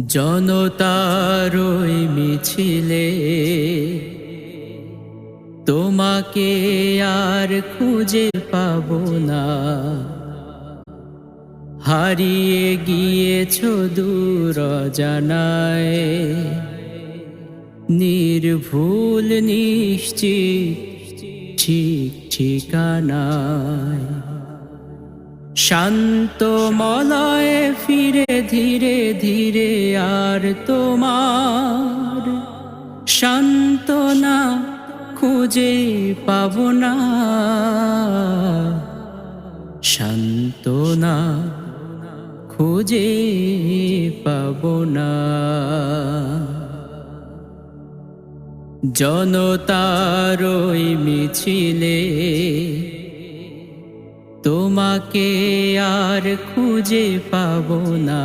জনতার ওই মিছিলে তোমাকে আর খুঁজে পাবো না। হারিয়ে গিয়েছো দূর অজানায়, নির্ভুল নিশ্চিত ঠিক ঠিকানায়। শান্ত মলয়ে ফিরে ধীরে ধীরে আর তোমার সান্ত্বনা খুঁজে পাবো না। সান্ত্বনা খুঁজে পাবো না। জনতার ওই মিছিলে তোমাকে আর খুঁজে পাবো না।